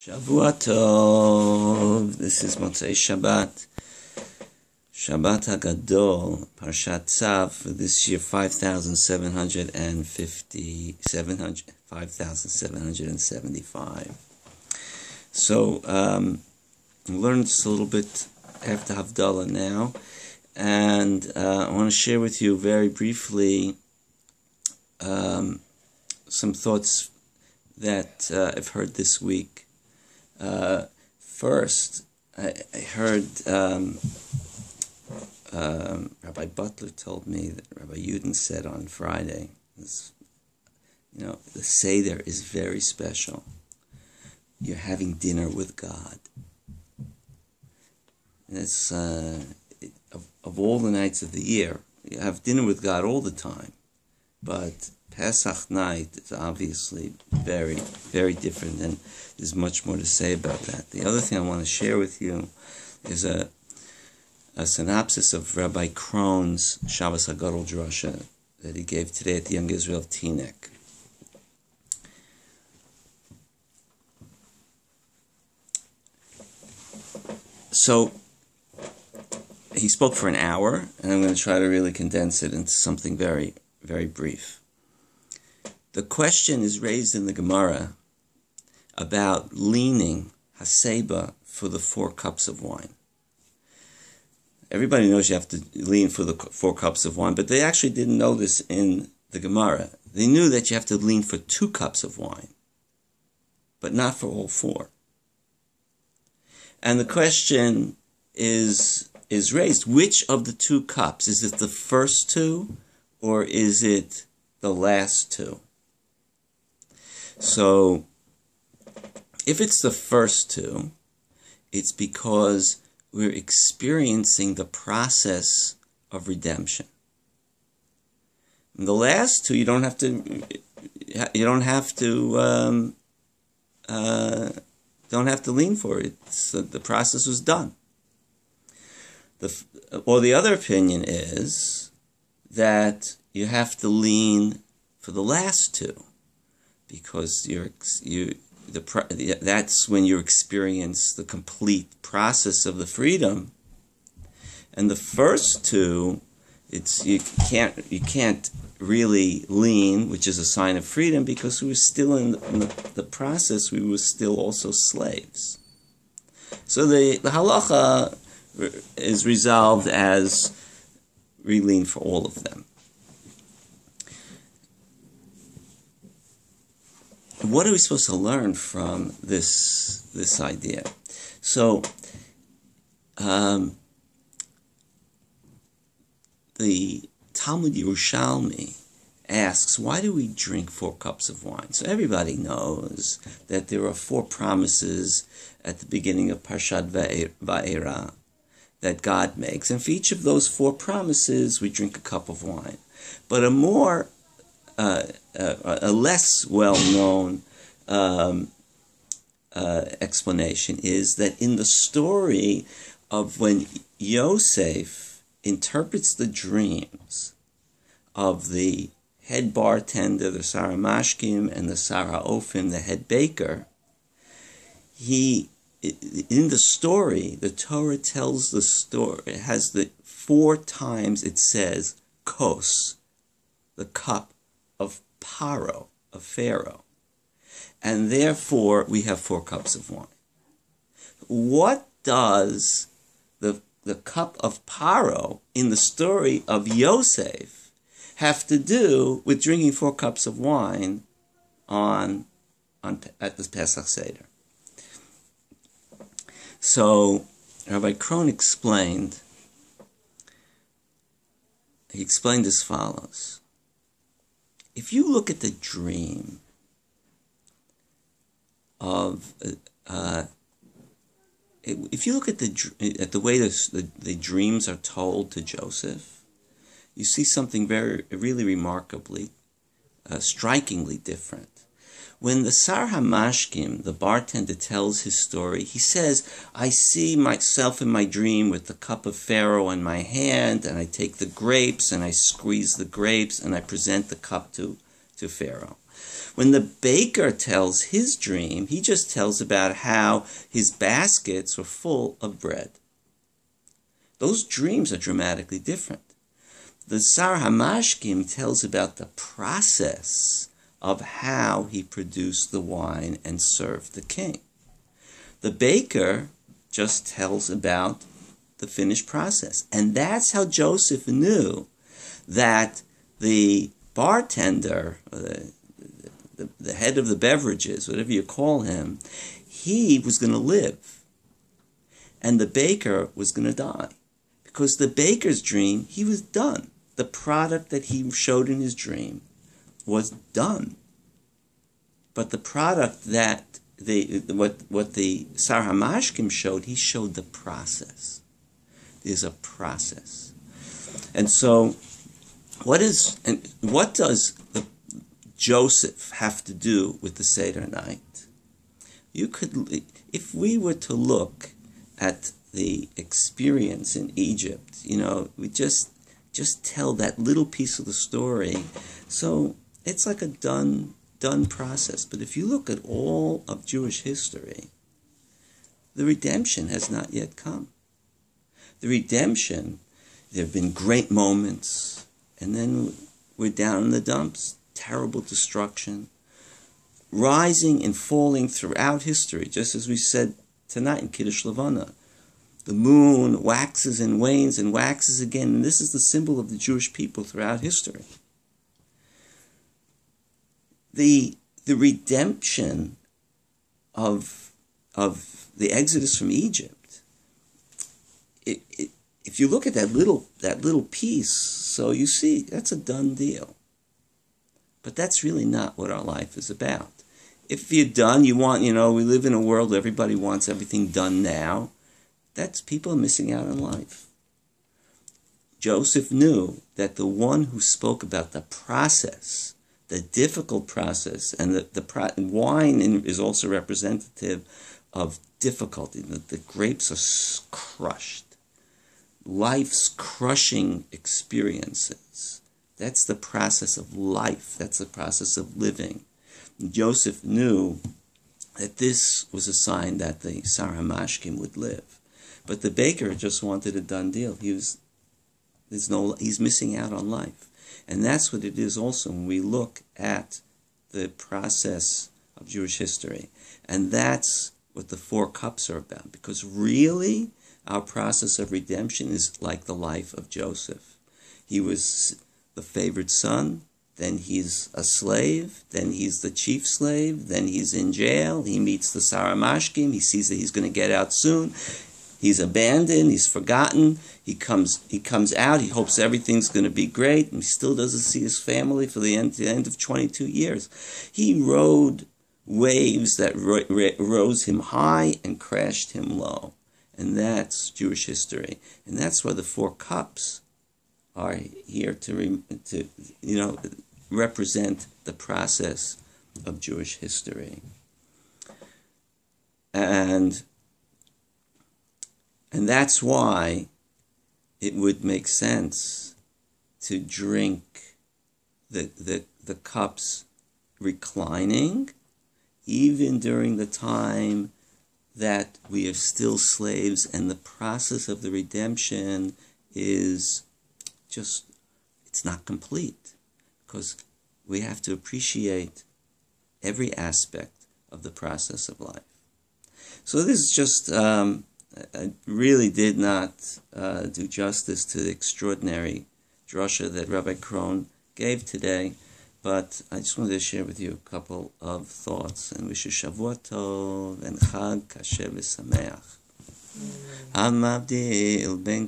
Shavua Tov. This is Motzei Shabbat. Shabbat HaGadol, Parshat Tzav, for this year 5,775. So, we learned just a little bit after Havdalah now, and I want to share with you very briefly some thoughts that I've heard this week. First, I heard Rabbi Butler told me that Rabbi Yudin said on Friday, the Seder is very special. You're having dinner with God. And it's of all the nights of the year, you have dinner with God all the time, but Pesach night is obviously very, very different, and there's much more to say about that. The other thing I want to share with you is a synopsis of Rabbi Krohn's Shabbos HaGadol Drasha that he gave today at the Young Israel Teaneck. So, he spoke for an hour, and I'm going to try to really condense it into something very, very brief. The question is raised in the Gemara about leaning haseba for the 4 cups of wine. Everybody knows you have to lean for the 4 cups of wine, but they actually didn't know this in the Gemara. They knew that you have to lean for 2 cups of wine, but not for all 4. And the question is raised, which of the 2 cups? Is it the first 2, or is it the last 2? So, if it's the first 2, it's because we're experiencing the process of redemption. And the last 2, you don't have to lean for it. The process was done. The other opinion is that you have to lean for the last 2, because that's when you experience the complete process of the freedom. And the first 2, you can't really lean, which is a sign of freedom, because we were still in the process. We were still also slaves. So the halacha is resolved as we lean for all of them. What are we supposed to learn from this idea? So, the Talmud Yerushalmi asks, why do we drink 4 cups of wine? So everybody knows that there are 4 promises at the beginning of Parshat Va'era that God makes, and for each of those 4 promises, we drink a cup of wine. But a less well-known explanation is that in the story of when Yosef interprets the dreams of the head bartender, the Sarah Mashkim, and the Sarah Ofim, the head baker, in the story, the Torah tells the story, it has the 4 times it says kos, the cup of Paro, of Pharaoh. And therefore, we have 4 cups of wine. What does the cup of Paro in the story of Yosef have to do with drinking 4 cups of wine at the Pesach Seder? So, Rabbi Krohn explained as follows. If you look at the dream of, if you look at the way the dreams are told to Joseph, you see something really remarkably, strikingly different. When the Sar HaMashkim, the bartender, tells his story, he says, I see myself in my dream with the cup of Pharaoh in my hand, and I take the grapes, and I squeeze the grapes, and I present the cup to Pharaoh. When the baker tells his dream, he just tells about how his baskets were full of bread. Those dreams are dramatically different. The Sar HaMashkim tells about the process of how he produced the wine and served the king. The baker just tells about the finished process. And that's how Joseph knew that the bartender, the head of the beverages, whatever you call him, he was going to live. And the baker was going to die. Because the baker's dream, he was done. The product that he showed in his dream was done. But the product that what the Sar HaMashkim showed, he showed the process. There's a process. And so what does Joseph have to do with the Seder night? You could, if we were to look at the experience in Egypt, we just tell that little piece of the story. So it's like a done process. But if you look at all of Jewish history, the redemption has not yet come. The redemption, there have been great moments, and then we're down in the dumps, terrible destruction, rising and falling throughout history, just as we said tonight in Kiddush Levana. The moon waxes and wanes and waxes again, and this is the symbol of the Jewish people throughout history. The redemption of the exodus from Egypt, if you look at that little piece, so you see that's a done deal. But that's really not what our life is about. If you're done, we live in a world where everybody wants everything done now. That's people are missing out on life. Joseph knew that the one who spoke about the process, the difficult process, and the wine is also representative of difficulty. The grapes are crushed. Life's crushing experiences. That's the process of life. That's the process of living. Joseph knew that this was a sign that the Sar HaMashkim would live. But the baker just wanted a done deal. He's missing out on life. And that's what it is also when we look at the process of Jewish history. And that's what the 4 cups are about. Because really, our process of redemption is like the life of Joseph. He was the favored son, then he's a slave, then he's the chief slave, then he's in jail, he meets the Sar HaMashkim, he sees that he's going to get out soon, he's abandoned, he's forgotten, he comes out, he hopes everything's going to be great, and he still doesn't see his family for the end of 22 years. He rode waves that rose him high and crashed him low. And that's Jewish history. And that's why the 4 cups are here to represent the process of Jewish history. And that's why it would make sense to drink the cups reclining, even during the time that we are still slaves, and the process of the redemption is just, it's not complete, because we have to appreciate every aspect of the process of life. So this is just, I really did not do justice to the extraordinary drasha that Rabbi Krohn gave today, but I just wanted to share with you a couple of thoughts, and wish you Shavua Tov and Chag Kasher v'Sameach. Hamavdil ben